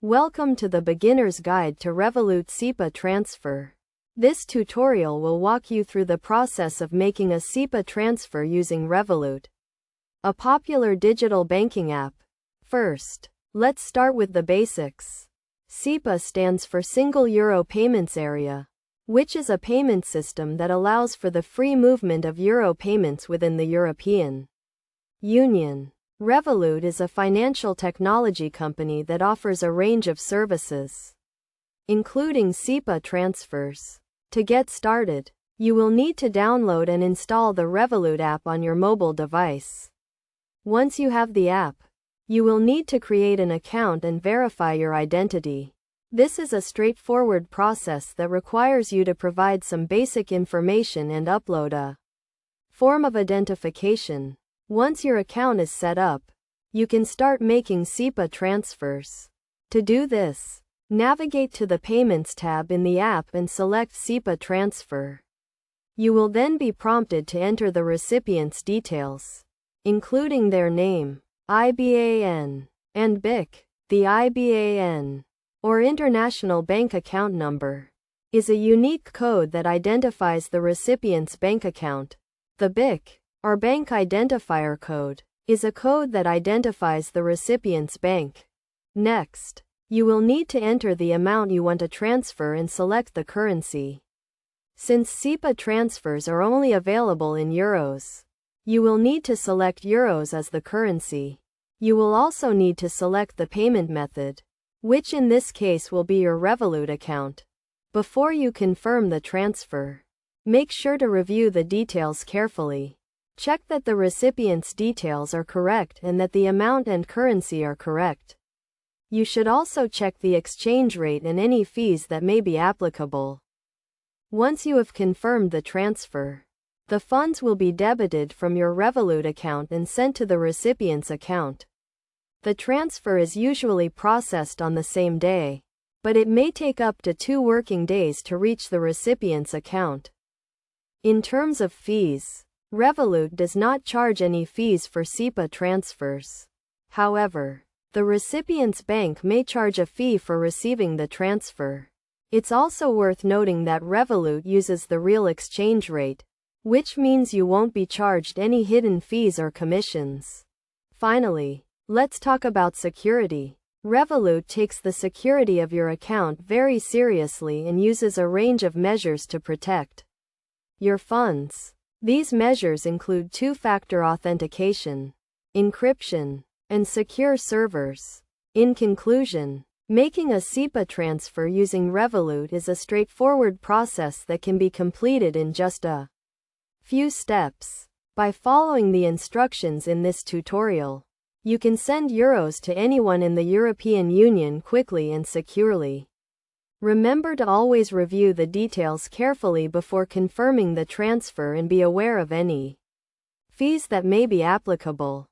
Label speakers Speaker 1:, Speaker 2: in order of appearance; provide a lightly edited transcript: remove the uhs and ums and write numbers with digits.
Speaker 1: Welcome to the Beginner's Guide to Revolut SEPA Transfer. This tutorial will walk you through the process of making a SEPA transfer using Revolut, a popular digital banking app. First, let's start with the basics. SEPA stands for Single Euro Payments Area, which is a payment system that allows for the free movement of euro payments within the European Union. Revolut is a financial technology company that offers a range of services, including SEPA transfers. To get started, you will need to download and install the Revolut app on your mobile device. Once you have the app, you will need to create an account and verify your identity. This is a straightforward process that requires you to provide some basic information and upload a form of identification. Once your account is set up, you can start making SEPA transfers. To do this, navigate to the Payments tab in the app and select SEPA Transfer. You will then be prompted to enter the recipient's details, including their name, IBAN, and BIC. The IBAN, or International Bank Account Number, is a unique code that identifies the recipient's bank account. The BIC, or Bank Identifier Code, is a code that identifies the recipient's bank. Next, you will need to enter the amount you want to transfer and select the currency. Since SEPA transfers are only available in euros, you will need to select euros as the currency. You will also need to select the payment method, which in this case will be your Revolut account. Before you confirm the transfer, make sure to review the details carefully. Check that the recipient's details are correct and that the amount and currency are correct. You should also check the exchange rate and any fees that may be applicable. Once you have confirmed the transfer, the funds will be debited from your Revolut account and sent to the recipient's account. The transfer is usually processed on the same day, but it may take up to 2 working days to reach the recipient's account. In terms of fees, Revolut does not charge any fees for SEPA transfers. However, the recipient's bank may charge a fee for receiving the transfer. It's also worth noting that Revolut uses the real exchange rate, which means you won't be charged any hidden fees or commissions. Finally, let's talk about security. Revolut takes the security of your account very seriously and uses a range of measures to protect your funds. These measures include two-factor authentication, encryption, and secure servers. In conclusion, making a SEPA transfer using Revolut is a straightforward process that can be completed in just a few steps. By following the instructions in this tutorial, you can send euros to anyone in the European Union quickly and securely. Remember to always review the details carefully before confirming the transfer and be aware of any fees that may be applicable.